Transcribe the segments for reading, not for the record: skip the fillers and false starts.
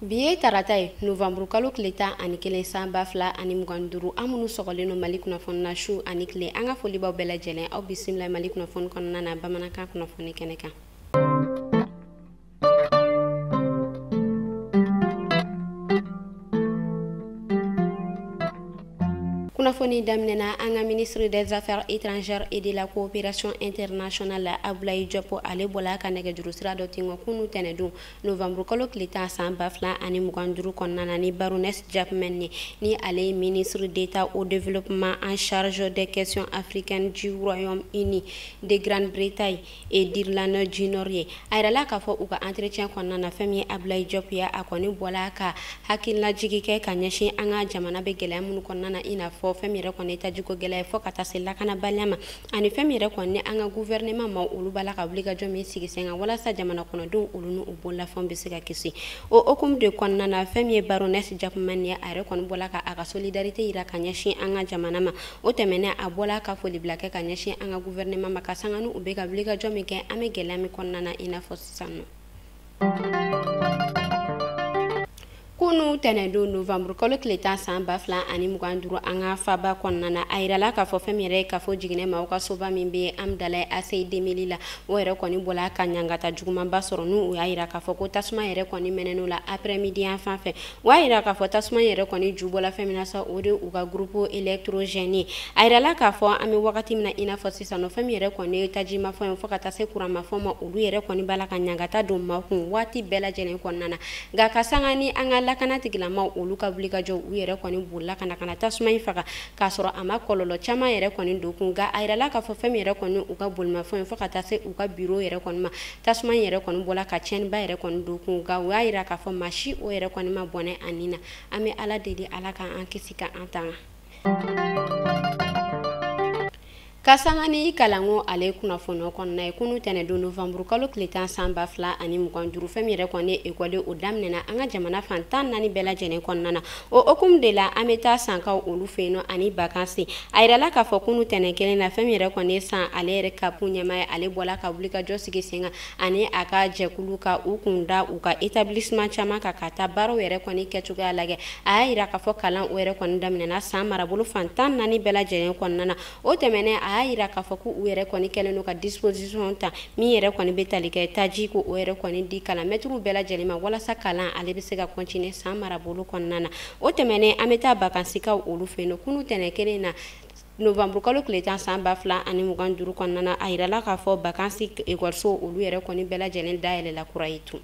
Biye tarata ye novembre kalo tile 11 san 2025 an minnu sɔgɔlen no Mali kunnafoni na su ani tile an ka foli b'aw bɛɛ lajɛlen aw bisimila Mali kunnafoni kɔnɔna na bamanankan kunnafoni kɛnɛ kan. Kunnafoni daminɛna an ka ministre des affaires étrangères et de la coopération internationale Abdoulaye Diop ale bɔla ka nɛgɛjuru sira dɔ tin kunu tɛnɛdon novembre kalo tile 10 san 2025 kɔnɔna na ni Baroness Diapmane ni ale ministre d'état au développement en charge des questions africaines du Royaume-Uni de Grande-Bretagne et d'Irlande du Nord ye a yirala k'a fɔ u ka entretien kɔnɔna na fɛn min ye Abdoulaye Diop ye a kɔni bɔla ka hakililajigi kɛ ka ɲɛsin an ka jamana bɛ gɛlɛya minnu kɔnɔna na i n'a fɔ fɛn min yɛrɛ kɔni tajiko gɛlɛya fɔ ka taa se lakanabaliya ma ani fɛn min yɛrɛ kɔni an ka gouvernement ma olu b'a la ka wuli ka jɔ min sigi sen kan walasa jamana kɔnɔdenw olu n'u bololafɛnw bɛ se ka kisi o hukumu de kɔnɔna na fɛn min ye Baroness Diapmane ye a yɛrɛ kɔni bɔla ka a ka solidarité yira ka ɲɛsin an ka jamana ma o tɛmɛnen a bɔla ka foli bila kɛ ka ɲɛsin an ka gouvernement ma ka sanga n'u bɛ ka wuli ka jɔ min kɛ an bɛ gɛlɛya min kɔnɔna na i n'a fɔ sisan nɔ. Kunu tɛnɛdon novembre kalo tile 10 san 2025 an ka faba kɔnɔna na a yirala k'a fɔ fɛn min yɛrɛ ka fɔ jiginɛ ma o ka soba min bɛ Amdalaye ACI Demeli la o yɛrɛ kɔni bɔla ka ɲangata jugumanba sɔrɔ n'u y'a yira k'a fɔ ko tasuma yɛrɛ kɔni mɛnɛn'o la après midi yan fan fɛ o y'a yira k'a fɔ tasuma yɛrɛ kɔni ju bɔla fɛn min na sa o de u ka groupe électrogène ye a yirala k'a fɔ an bɛ wagati min na i n'a fɔ sisan nɔ fɛn min yɛrɛ kɔni ye tajimafɛn fɔ ka taa se kuranmafɛn ma olu yɛrɛ kɔni b'a la ka ɲangata don maaw kun waati bɛɛ lajɛlen kɔnɔna na nka ka sanga ni an ka lakana tigilamaw olu ka wuli ka jɔ u yɛrɛ kɔni bolila ka na tasuma in faga k'a sɔrɔ a ma kɔlɔlɔ caman yɛrɛ kɔni don kun nka a yirala k'a fɔ fɛn min yɛrɛ kɔni u ka bolimafɛn fɔ ka taa se u ka bureau yɛrɛ kɔni ma tasuma in yɛrɛ kɔni bɔla ka tiɲɛniba yɛrɛ kɔni don kun nka u y'a yira k'a fɔ maa si o yɛrɛ kɔni ma bɔnɛ a nin na an bɛ ala deli ala k'an kisi ka an tanga. Kasangani kalango ale kunnafoni kɔnɔna ye kunu tɛnɛdon novembre kalo tile 10 san 2025 fɛn min yɛrɛ kɔni école o daminɛna an ka jamana fan 14 bɛɛ lajɛlen kɔnɔna na o hukumu de la an bɛ taa sankaw olu fɛ yen nɔ ani vacances a yirala k'a fɔ kunu tɛnɛ kelen na fɛn min yɛrɛ kɔni san ale yɛrɛ kapu ɲɛmaa ye ale bɔla ka wuli ka jɔ sigi sen kan ani a ka jɛkulu ka u kun da u ka établissement caman kan ka taa baaraw yɛrɛ kɔni kɛcogoya lajɛ a y'a yira k'a fɔ kalan o yɛrɛ kɔni daminɛna san marabolo fan 14 bɛɛ lajɛlen kɔnɔna na o tɛmɛnen a y'a yira k'a fɔ ko u yɛrɛ kɔni kɛlen don ka disposition ta min yɛrɛ kɔni bɛ tali kɛ taji ko o yɛrɛ kɔni di kalan mɛtiriw bɛɛ lajɛlen ma walasa kalan ale bɛ se ka continuer san marabolo kɔnɔna na o tɛmɛnen an bɛ taa bakansikaw olu fɛ yen nɔ kunu tɛnɛ kelen na novembre kalo tile 10 san 2025 kɔnɔna na a yirala k'a fɔ bakansi ekɔliso olu yɛrɛ kɔni bɛɛ lajɛlen dayɛlɛla kura ye tun.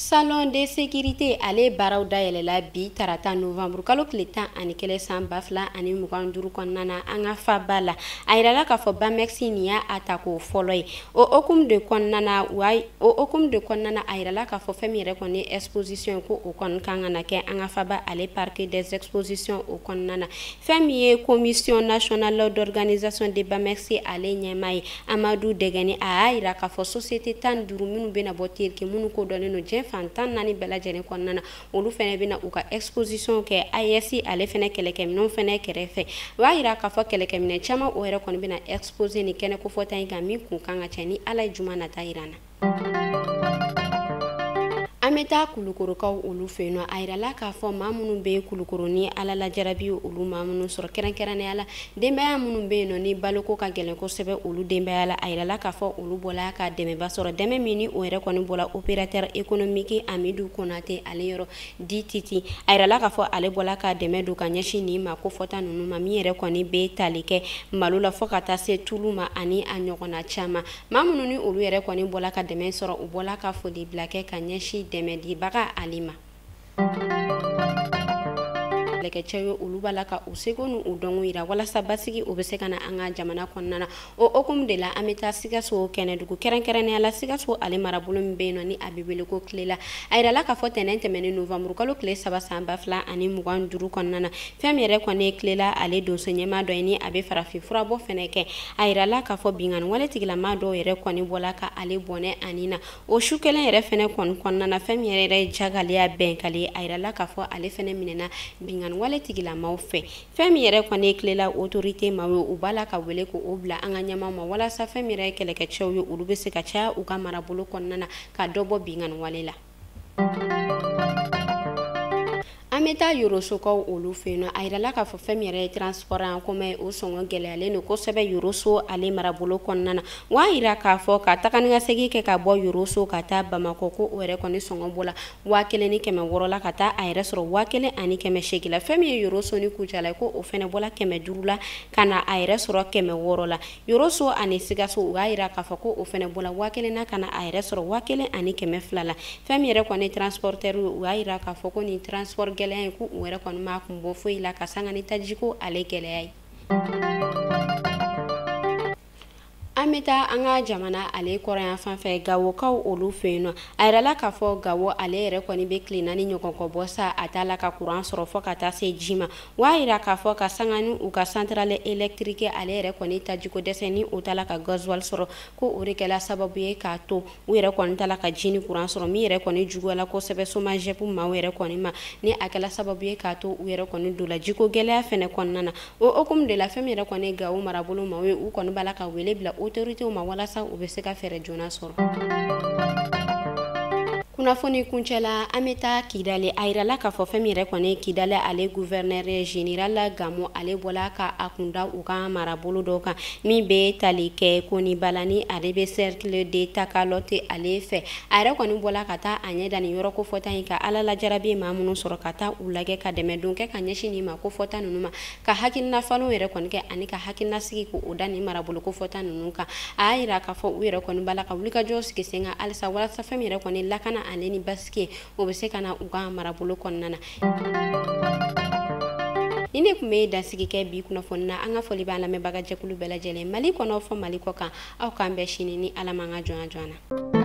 Salon de sécurité ale baaraw dayɛlɛla bi tarata novembre kalo tile 11 san 2025 kɔnɔna na an ka faba la a yirala k'a fɔ Bamex nin y'a attaque fɔlɔ ye o hukumu de kɔnɔna na a yirala k'a fɔ fɛn min yɛrɛ kɔni exposition ko o kɔni kan ka na kɛ an ka faba ale parc des expositions o kɔnɔna na fɛn min ye commission nationale d'organisation de Bamex ale ɲɛmaa ye Amadu Dɛgɛni a y'a yira k'a fɔ société 15 minnu bɛna bɔ teriki minnu ko dɔnnen no jɛn fan 14 bɛɛ lajɛlen kɔnɔna na olu fɛnɛ bɛna u ka exposition kɛ AES ale fɛnɛ kɛlɛkɛminɛnw fɛnɛ kɛrɛfɛ o b'a yira k'a fɔ kɛlɛkɛminɛ caman o yɛrɛ kɔni bɛna exposer ni kɛnɛ kofɔta in kan min kun kan ka cɛ ni ala ye juma nata yirana. An bɛ taa kulukorokaw olu fɛ yen nɔ a yirala k'a fɔ maa minnu bɛ kulukoro ni ala lajarabi olu maa minnu sɔrɔ kɛrɛnkɛrɛnnenya la denbaya minnu bɛ yen nɔ ni baloko ka gɛlɛn kosɛbɛ olu denbaya la a yirala k'a fɔ olu bɔla ka dɛmɛba sɔrɔ dɛmɛ min ni o yɛrɛ kɔni bɔla opérateur économique Amidou Konate ale yɔrɔ DTT a yirala k'a fɔ ale bɔla ka dɛmɛ don ka ɲɛsin nin ma kofɔta ninnu ma min yɛrɛ kɔni bɛ tali kɛ malo la fɔ ka taa se tulu ma ani a ɲɔgɔnna caman maa minnu ni olu yɛrɛ kɔni bɔla ka dɛmɛ sɔrɔ u bɔla ka foli bila kɛ ka ɲɛsin dɛmɛ dibaga ale ma. Kɛlɛkɛcɛ ye olu b'a la ka u seko n'u dɔnko yira walasa basigi o bɛ se ka na an ka jamana kɔnɔna na o hukumu de la an bɛ taa Sikaso kɛnɛdugu kɛrɛnkɛrɛnnenya la Sikaso ale marabolo min bɛ yen nɔ ni a bɛ wele ko Kilela a yirala k'a fɔ tɛnɛn tɛmɛnen novembre kalo tile 3 san 2025 kɔnɔna na fɛn min yɛrɛ kɔni ye Kilela ale donso ɲɛmaa dɔ ye ni a bɛ farafin furabɔ fɛnɛ kɛ a yirala k'a fɔ binkani wale tigilamaa dɔw yɛrɛ kɔni bɔla ka ale bɔnɛ ani na o su kelen yɛrɛ fɛnɛ kɔni kɔnɔna na fɛn min yɛrɛ ye jagaleya bɛnkale a yirala k'a fɔ ale fɛnɛ minɛna binkani wale tigilamaw fɛ fɛn min yɛrɛ kɔni kilela autorité ma u b'a la ka wele ko o bila an ka ɲɛmaw ma walasa fɛn min yɛrɛ kɛlɛkɛcɛw ye olu bɛ se ka caya u ka marabolo kɔnɔna na ka dɔ bɔ binganni wale la. Ameta Yorosokaw olu feno ayirala ka fɔ fɛn min yɛrɛ transport an kɔmɛ o sɔngɔ gɛlɛyalen don kosɛbɛ Yoroso ale marabolo kɔnɔna na wa yira k'a fɔ ka taga ni ka segin kɛ ka bɔ Yoroso ka taa Bamakɔ ko o yɛrɛ kɔni sɔngɔ bɔla 1600 la ka taa a yɛrɛ sɔrɔ 1800 la fɛn min ye Yoroso ni Kucala ko o fɛnɛ bɔla 500 la ka na a yɛrɛ sɔrɔ 600 la Yoroso ani Sikaso u b'a yira k'a fɔ ko o fɛnɛ bɔla 1000 na ka na a yɛrɛ sɔrɔ 1200 la fɛn min yɛrɛ kɔni transporteur u b'a yira k'a fɔ ko ni transport gɛlɛya ko u yɛrɛ kɔni ma kun bɔ foyi la ka sanga ni tajiko ale gɛlɛya ye. An bɛ taa an ka jamana ale kɔrɔyan fan fɛ Gawokaw olu fɛ yen nɔ a yirala k'a fɔ Gawo ale yɛrɛ kɔni bɛ tile 4 ɲɔgɔn kɔ bɔ sa a t'a la ka courant sɔrɔ fɔ ka taa se ji ma wa yira k'a fɔ ka sanga ni u ka centrale électrique ale yɛrɛ kɔni tajiko dɛsɛ ni u t'a la ka gasoil sɔrɔ ko o de kɛla sababu ye k'a to u yɛrɛ kɔni t'a la ka ji ni courant sɔrɔ min yɛrɛ kɔni juguyala kosɛbɛ SOMAGEP maaw yɛrɛ kɔni ma ni a kɛla sababu ye k'a to u yɛrɛ kɔni dola jiko gɛlɛya fɛnɛ kɔnɔna na o hukumu de la fɛn min yɛrɛ kɔni Gawo marabolo maaw ye u kɔni b'a la ka wele bila autorité ma walasa u bɛ se ka fɛɛrɛ joona sɔrɔ. Kunnafoni kuncɛla an bɛ taa Kidale a yirala k'a fɔ fɛn min yɛrɛ kɔni Kidale ale gouverneur général Gamo ale bɔla ka a kunda u ka marabolo dɔ kan min bɛ tali kɛ Konibalani ale bɛ cercle de Takalote ale fɛ a yɛrɛ kɔni bɔla ka taa a ɲɛ da nin yɔrɔ kofɔta in ka Ala lajarabi maa minnu sɔrɔ ka taa u lajɛ ka dɛmɛdon kɛ ka ɲɛsin nin ma kofɔta ninnu ma ka hakilina falenw yɛrɛ kɔni kɛ ani ka hakilina sigi ko o da nin marabolo kofɔta ninnu kan a y'a yira k'a fɔ u yɛrɛ kɔni b'a la ka wulikajɔ sigi sen kan halisa walasa fɛn min yɛrɛ kɔni lakana ale ni basike o bɛ se ka na u ka marabolo kɔnɔna na. Ni ne kun bɛ dansigi kɛ bi kunnafoni na an ka foli b'a lamɛnbaga jɛkulu bɛɛ lajɛlen Mali kɔnɔ fɔ Mali kɔ kan aw k'an bɛɛ sini ni Ala man ka jɔnya jɔnya na.